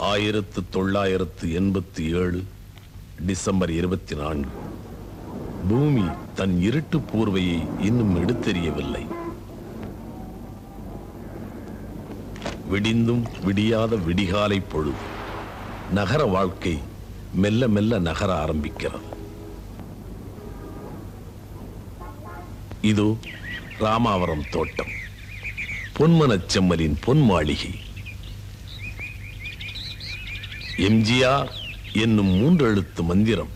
1987 December 24 பூமி தன் இருட்டு போர்வையை இன்னும் எடுத்தெறியவில்லை. விடிந்தும் விடியாத விடிகாலை பொழுது. நகர வாழ்க்கை மெல்ல மெல்ல நகர ஆரம்பிக்கிறது. இதோ ராமாவரம் தோட்டம், பொன்மனச் செம்மலின் பொன் மாளிகை. எம்ஜிஆர் என்னும் 3 எழுத்து மந்திரம்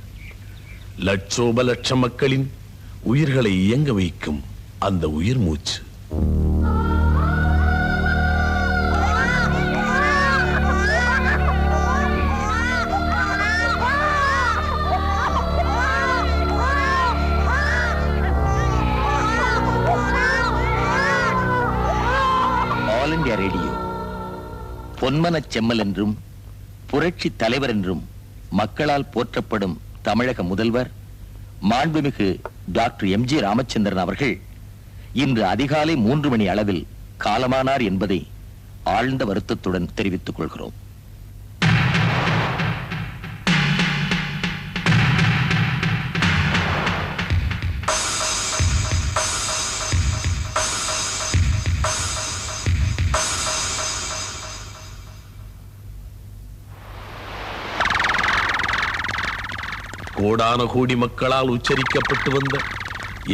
லட்சோப லட்ச மக்களின் உயிர்களை இயங்க வைக்கும் அந்த உயிர் மூச்சு. ஆல் இந்தியா ரேடியோ பொன்மனச் செம்மல் என்றும் புரட்சி தலைவர் என்றும் மக்களால் போற்றப்படும் தமிழக முதல்வர் மாண்புமிகு டாக்டர் எம்.ஜி. ராமச்சந்திரன் அவர்கள் இன்று அதிகாலை 3 மணி அளவில் காலமானார் என்பதை ஆழ்ந்த வருத்தத்துடன் தெரிவித்துக் கொள்கிறோம். கோடான கோடி மக்களால் உச்சரிக்கப்பட்டு வந்த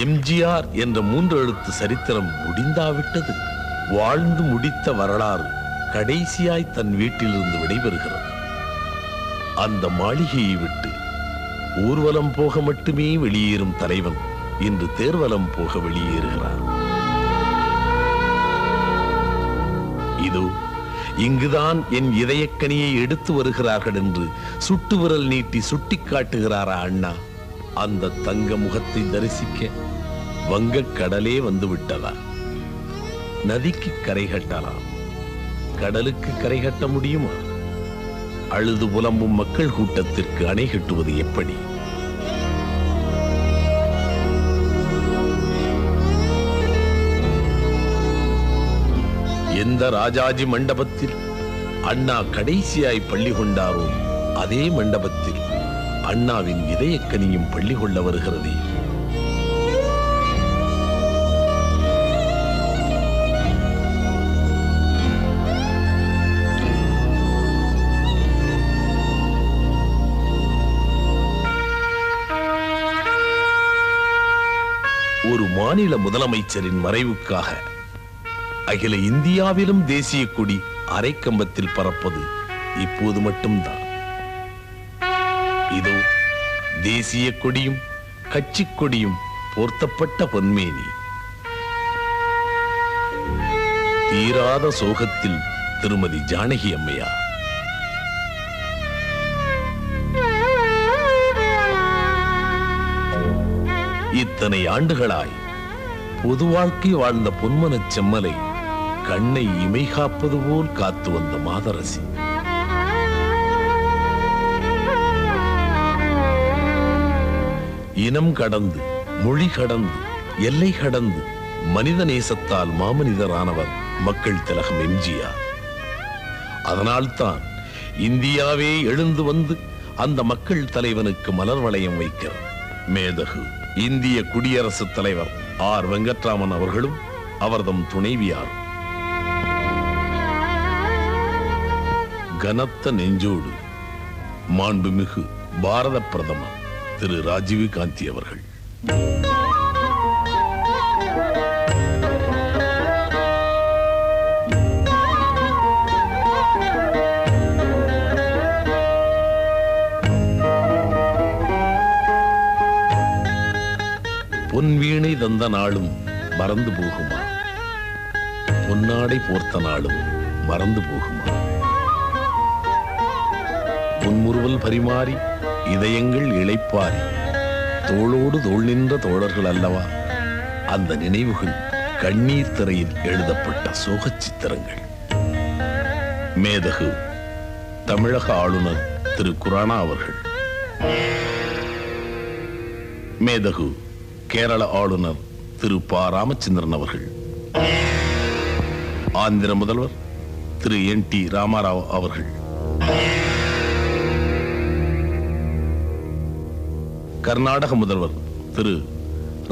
எம்ஜிஆர் என்ற 3 எழுத்து சரித்திரம் முடிந்தாவிட்டது. வாழ்ந்து முடித்த வரலாறு கடைசியாய் தன் வீட்டிலிருந்து விடைபெறுகிறது. அந்த மாளிகையை விட்டு ஊர்வலம் போக மட்டுமே வெளியேறும் தலைவன் இன்று தேர்வலம் போக வெளியேறுகிறார். இதோ இங்குதான் என் இதயக்கனியை எடுத்து வருகிறார்கள் என்று சுட்டு விரல் நீட்டி சுட்டி காட்டுகிறாரா அண்ணா? அந்த தங்க முகத்தை தரிசிக்க வங்கக் கடலே வந்து விட்டதா? நதிக்கு கரை கட்டலாம், கடலுக்கு கரை கட்ட முடியுமா? அழுது புலம்பும் மக்கள் கூட்டத்திற்கு அணை கட்டுவது எப்படி? எந்த ராஜாஜி மண்டபத்தில் அண்ணா கடைசியாய் பள்ளி கொண்டாரோ அதே மண்டபத்தில் அண்ணாவின் இதயக்கனியும் பள்ளி கொள்ள வருகிறதே. ஒரு மாநில முதலமைச்சரின் மறைவுக்காக அகில இந்தியாவிலும் தேசிய கொடி அரைக்கம்பத்தில் பறப்பது இப்போது மட்டும்தான். இதோ தேசிய கொடியும் கட்சி கொடியும் போர்த்தப்பட்ட பொன்மேனி. தீராத சோகத்தில் திருமதி ஜானகி அம்மையார். இத்தனை ஆண்டுகளாய் பொது வாழ்க்கை வாழ்ந்த பொன்மனச் செம்மலை கண்ணை இமை காப்பது போல் காத்து வந்த மாதரசி. இனம் கடந்து, மொழி கடந்து, எல்லை கடந்து மனித நேசத்தால் மாமனிதரானவர் மக்கள் திலகம் எம்ஜிஆர். அதனால்தான் இந்தியாவே எழுந்து வந்து அந்த மக்கள் தலைவனுக்கு மலர் வளையம் வைக்கிறார். மேதகு இந்திய குடியரசுத் தலைவர் ஆர். வெங்கட்ராமன் அவர்களும் அவர்தம் துணைவியாரும் கனத்த நெஞ்சோடு மாண்புமிகு பாரத பிரதமர் திரு ராஜீவ் காந்தி அவர்கள் பொன்வீணை தந்த நாளும் மறந்து போகுமா? பொன்னாடை போர்த்த நாளும் மறந்து போகுமா? பொன்முறுவல் பரிமாறி இதயங்கள் இளைப்பாரி தோளோடு தோள் நின்ற தோழர்கள் அல்லவா அந்த நினைவுகள் கண்ணீர் திரையில் எழுதப்பட்ட சோகச் சித்திரங்கள். மேதகு தமிழக ஆளுநர் திரு குரானா அவர்கள், மேதகு கேரள ஆளுநர் திரு ப. ராமச்சந்திரன் அவர்கள், ஆந்திர முதல்வர் திரு என்.டி. ராமாராவ் அவர்கள், கர்நாடக முதல்வர் திரு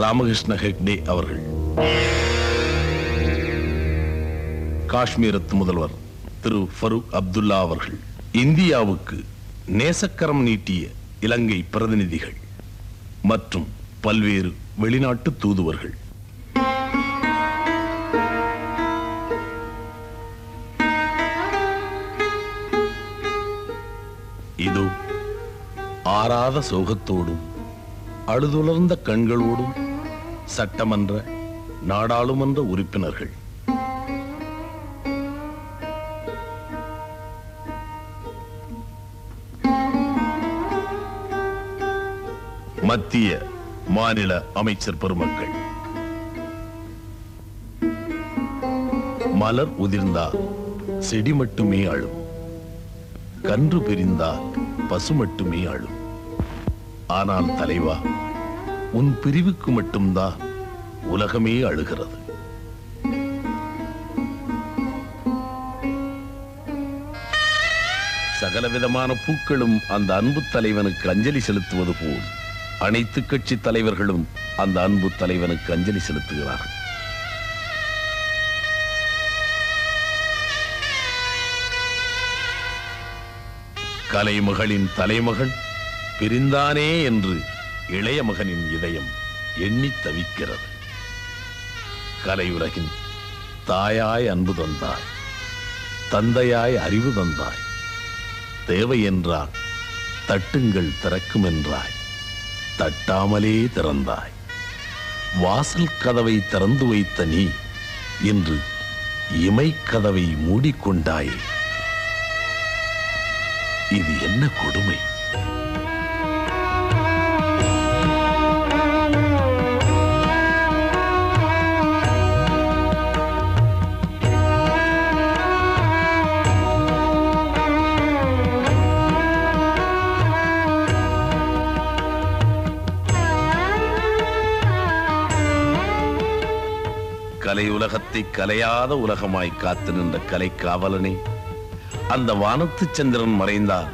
ராமகிருஷ்ண ஹெக்டே அவர்கள், காஷ்மீரத்து முதல்வர் திரு ஃபரூக் அப்துல்லா அவர்கள், இந்தியாவுக்கு நேசக்கரம் நீட்டிய இலங்கை பிரதிநிதிகள் மற்றும் பல்வேறு வெளிநாட்டு தூதுவர்கள், இதோ ஆறாத சோகத்தோடும் அழுதுலர்ந்த கண்களோடும் சட்டமன்ற நாடாளுமன்ற உறுப்பினர்கள், மத்திய மாநில அமைச்சர் பெருமக்கள், மலர் உதிர்ந்தால் செடி மட்டுமே அழும், கன்று பிரிந்தால் பசு மட்டுமே அழும். ஆனால் தலைவா, உன் பிரிவுக்கு மட்டும்தான் உலகமே அழுகிறது. சகலவிதமான பூக்களும் அந்த அன்பு தலைவனுக்கு அஞ்சலி செலுத்துவது போல் அனைத்து கட்சி தலைவர்களும் அந்த அன்பு தலைவனுக்கு அஞ்சலி செலுத்துகிறார்கள். கலைமகளின் தலைமகன் பிரிந்தானே என்று இளைய மகனின் இதயம் எண்ணி தவிக்கிறது. கலையுலகின் தாயாய் அன்பு தந்தாய், தந்தையாய் அறிவு தந்தாய், தேவை என்றால் தட்டுங்கள் திறக்கும் என்றாய், தட்டாமலே திறந்தாய். வாசல் கதவை திறந்து வைத்த நீ இன்று இமை கதவை மூடிக்கொண்டாயே. இது என்ன கொடுமை! கலை உலகத்தை கலையாத உலகமாய் காத்து நின்ற கலை காவலனே, அந்த வானத்து சந்திரன் மறைந்தால்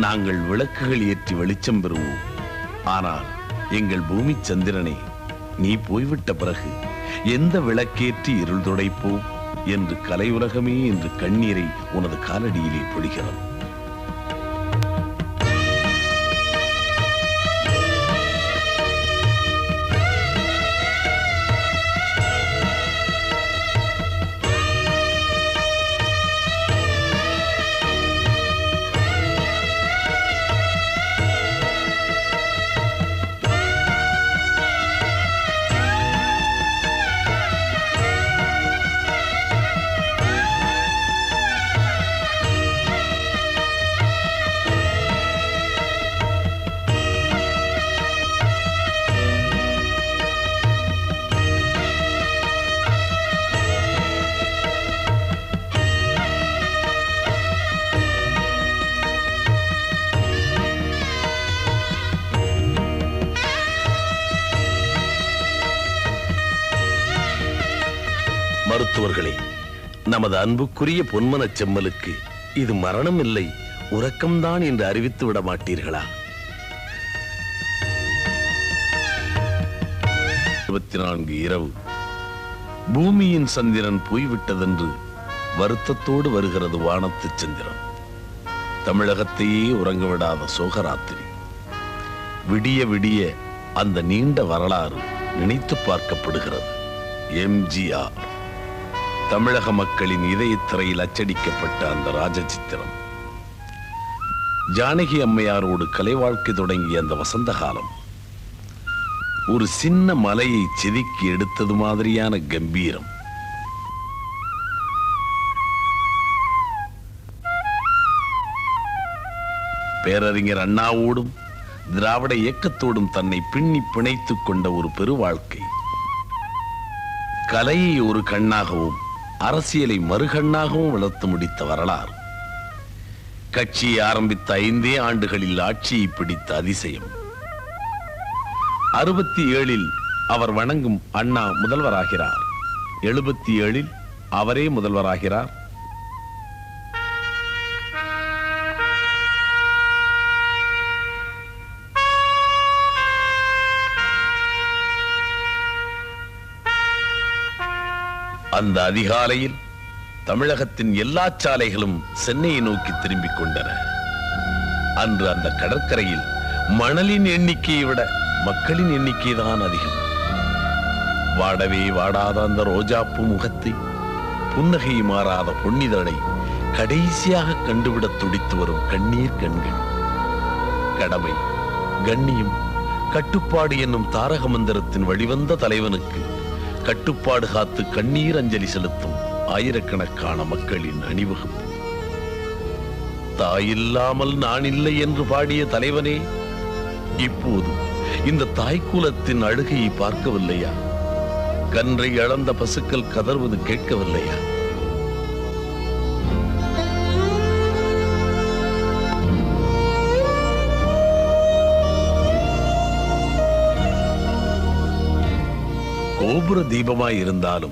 நாங்கள் விளக்குகள் ஏற்றி வெளிச்சம் பெறுவோம். ஆனால் எங்கள் பூமி சந்திரனே, நீ போய்விட்ட பிறகு எந்த விளக்கேற்றி இருள் துடைப்போம் என்று கலை உலகமே என்று கண்ணீரை உனது காலடியிலே பொழிகிறது. மருத்துவர்களே, நமது அன்புக்குரிய பொன்மனச் செம்மலுக்கு இது மரணம் இல்லை, உறக்கம்தான் என்று அறிவித்து விட மாட்டீர்களா? 24 இரவு பூமியின் சந்திரன் போய்விட்டதென்று வருத்தத்தோடு வருகிறது வானத்து சந்திரன். தமிழகத்தையே உறங்கவிடாத சோகராத்திரி. விடிய விடிய அந்த நீண்ட வரலாறு நினைத்து பார்க்கப்படுகிறது. எம்ஜிஆர், தமிழக மக்களின் இதயத்திரையில் அச்சடிக்கப்பட்ட அந்த ராஜசித்திரம். ஜானகி அம்மையாரோடு கலை வாழ்க்கை தொடங்கிய அந்த வசந்த காலம் ஒரு சின்ன மலையை செதுக்கி எடுத்தது மாதிரியான கம்பீரம். பேரறிஞர் அண்ணாவோடும் திராவிட இயக்கத்தோடும் தன்னை பின்னி பிணைத்துக் கொண்ட ஒரு பெரு வாழ்க்கை. கலையை ஒரு கண்ணாகவும் அரசியலை மறுகண்ணாகவும் வளர்த்து முடித்த வரலாறு. கட்சியை ஆரம்பித்த 5 ஆண்டுகளில் ஆட்சியை பிடித்த அதிசயம். 67 அவர் வணங்கும் அண்ணா முதல்வராகிறார். 77 அவரே முதல்வராகிறார். அந்த அதிகாலையில் தமிழகத்தின் எல்லா சாலைகளும் சென்னையை நோக்கி திரும்பிக் கொண்டன. அன்று அந்த கடற்கரையில் மணலின் எண்ணிக்கையை விட மக்களின் எண்ணிக்கைதான் அதிகம். வாடவே வாடாத அந்த ரோஜாப்பூ முகத்தை, புன்னகை மாறாத பொன்னிதழை கடைசியாக கண்டுவிட துடித்து வரும் கண்ணீர் கண்கள். கடமை, கண்ணியம், கட்டுப்பாடு என்னும் தாரக மந்திரத்தின் வழிவந்த தலைவனுக்கு கட்டுப்பாடு காத்து கண்ணீர் அஞ்சலி செலுத்தும் ஆயிரக்கணக்கான மக்களின் அணிவகுப்பு. தாயில்லாமல் நான் இல்லை என்று பாடிய தலைவனே, இப்போது இந்த தாய்க்குலத்தின் அழுகையை பார்க்கவில்லையா? கன்றை இழந்த பசுக்கள் கதறுவது கேட்கவில்லையா? கோபுர தீபமாய் இருந்தாலும்